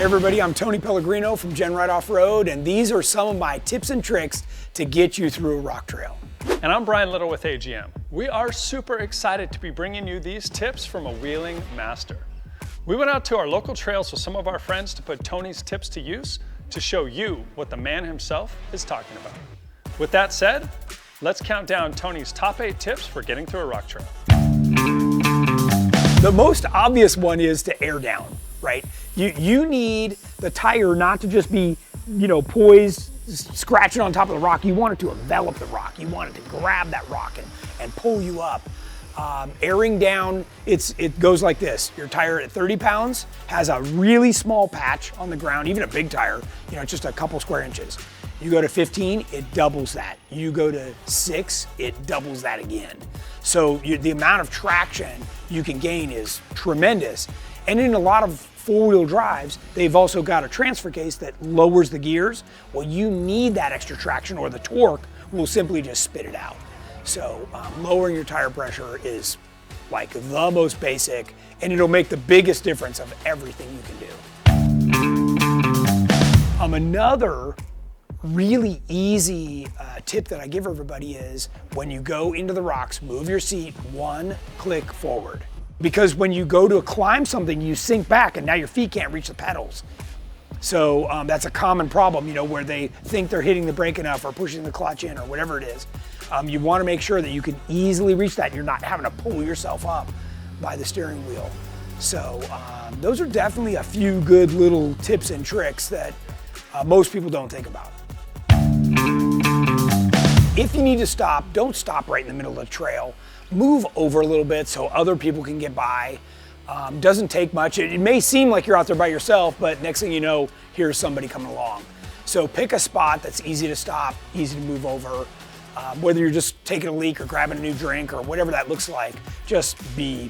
Hey everybody, I'm Tony Pellegrino from GenRight Off-Road, and these are some of my tips and tricks to get you through a rock trail. And I'm Brian Little with AGM. We are super excited to be bringing you these tips from a wheeling master. We went out to our local trails with some of our friends to put Tony's tips to use to show you what the man himself is talking about. With that said, let's count down Tony's top 8 tips for getting through a rock trail. The most obvious one is to air down, right? You need the tire not to just be, poised, scratching on top of the rock. You want it to envelop the rock. You want it to grab that rock and pull you up. Airing down, it goes like this. Your tire at 30 pounds has a really small patch on the ground, even a big tire, just a couple square inches. You go to 15, it doubles that. You go to 6, it doubles that again. So the amount of traction you can gain is tremendous. And in a lot of four-wheel drives, they've also got a transfer case that lowers the gears. Well, you need that extra traction or the torque will simply just spit it out. So lowering your tire pressure is like the most basic, and it'll make the biggest difference of everything you can do. Another really easy tip that I give everybody is when you go into the rocks, move your seat 1 click forward. Because when you go to climb something, you sink back and now your feet can't reach the pedals. So that's a common problem, where they think they're hitting the brake enough or pushing the clutch in or whatever it is. You want to make sure that you can easily reach that and you're not having to pull yourself up by the steering wheel. So those are definitely a few good little tips and tricks that most people don't think about. If you need to stop, don't stop right in the middle of the trail. Move over a little bit so other people can get by. Doesn't take much. It may seem like you're out there by yourself, but next thing you know, here's somebody coming along. So pick a spot that's easy to stop, easy to move over. Whether you're just taking a leak or grabbing a new drink or whatever that looks like, just be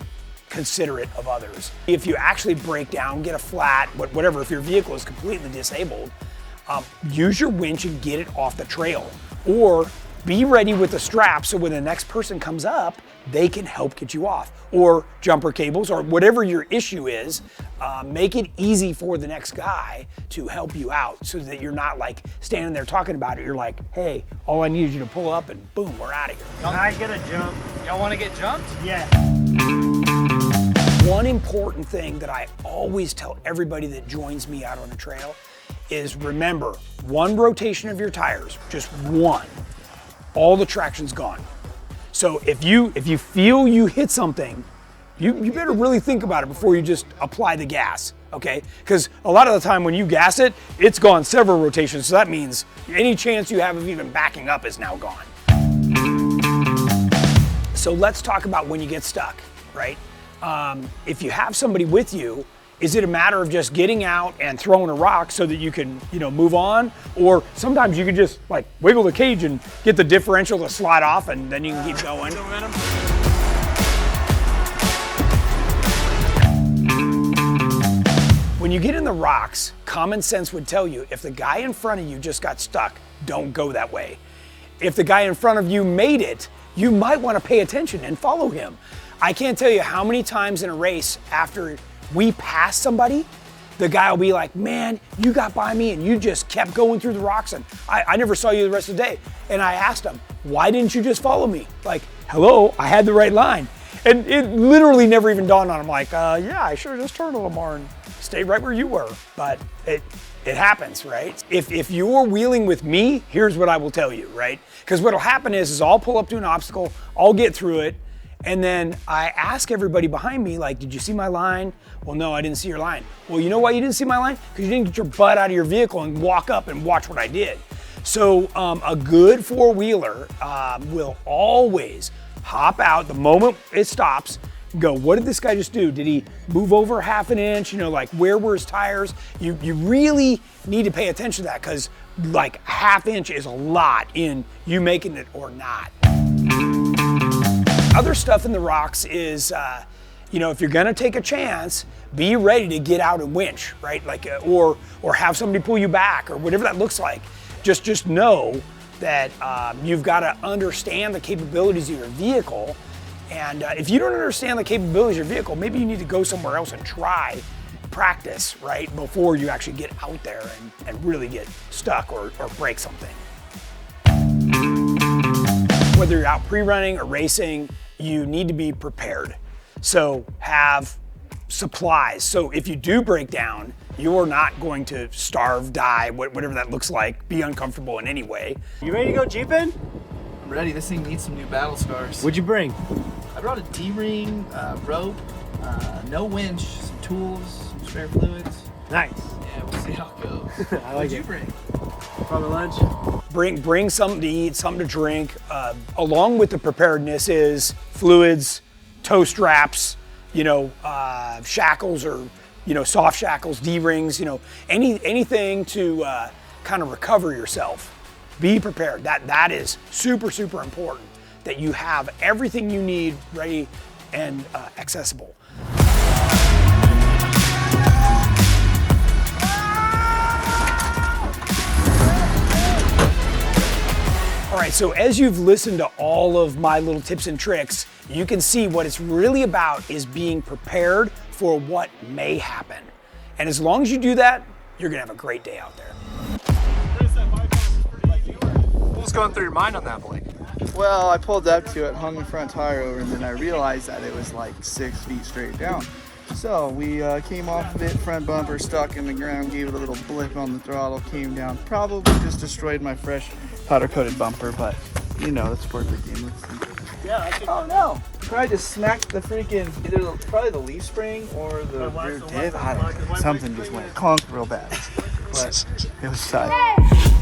considerate of others. If you actually break down, get a flat, whatever, if your vehicle is completely disabled, use your winch and get it off the trail. Or be ready with the strap so when the next person comes up, they can help get you off. Or jumper cables, or whatever your issue is, make it easy for the next guy to help you out so that you're not like standing there talking about it. You're like, hey, all I need is you to pull up and boom, we're out of here. Can I get a jump? Y'all want to get jumped? Yeah. One important thing that I always tell everybody that joins me out on a trail is remember, 1 rotation of your tires, just 1, all the traction's gone. So if you feel you hit something, you better really think about it before you just apply the gas, okay? Because a lot of the time when you gas it, it's gone several rotations, so that means any chance you have of even backing up is now gone. So let's talk about when you get stuck, right? If you have somebody with you, is it a matter of just getting out and throwing a rock so that you can, move on? Or sometimes you can just like wiggle the cage and get the differential to slide off and then you can keep going. When you get in the rocks, common sense would tell you if the guy in front of you just got stuck, don't go that way. If the guy in front of you made it, you might want to pay attention and follow him. I can't tell you how many times in a race after we pass somebody, the guy will be like, man, you got by me and you just kept going through the rocks and I never saw you the rest of the day. And I asked him, why didn't you just follow me? Like, hello, I had the right line. And it literally never even dawned on him like, yeah, I should have just turned a little more and stayed right where you were. But it happens, right? If you're wheeling with me, here's what I will tell you, right? Because what'll happen is I'll pull up to an obstacle, I'll get through it, and then I ask everybody behind me, like, did you see my line? Well, no, I didn't see your line. Well, you know why you didn't see my line? Because you didn't get your butt out of your vehicle and walk up and watch what I did. So a good four-wheeler will always hop out the moment it stops, go, what did this guy just do? Did he move over half an inch? Like where were his tires? You really need to pay attention to that because like half inch is a lot in you making it or not. Other stuff in the rocks is, if you're gonna take a chance, be ready to get out and winch, right? Like, or have somebody pull you back or whatever that looks like. Just know that you've got to understand the capabilities of your vehicle. And if you don't understand the capabilities of your vehicle, maybe you need to go somewhere else and try practice, right, before you actually get out there and really get stuck or break something. Whether you're out pre-running or racing, you need to be prepared. So have supplies. So if you do break down, you're not going to starve, die, whatever that looks like, be uncomfortable in any way. You ready to go jeeping? I'm ready. This thing needs some new battle scars. What'd you bring? I brought a D-ring, rope, no winch, some tools, some spare fluids. Nice. Yeah, we'll see how it goes. I like What'd it. you bring? Probably lunch. Bring something to eat, something to drink. Along with the preparedness is fluids, toe straps, shackles or soft shackles, D-rings, anything to kind of recover yourself. Be prepared. That is super, super important, that you have everything you need ready and accessible. All right, so as you've listened to all of my little tips and tricks, you can see what it's really about is being prepared for what may happen. And as long as you do that, you're gonna have a great day out there. What was going through your mind on that, Blake? Well, I pulled up to it, hung the front tire over, and then I realized that it was like 6 feet straight down. So we came off of it, front bumper stuck in the ground, gave it a little blip on the throttle, came down, probably just destroyed my fresh powder-coated bumper, but that's part of the game. Oh no! Probably just smacked the freaking, probably the leaf spring or the rear diff. I don't know. Something just went clunk real bad. But it was tight.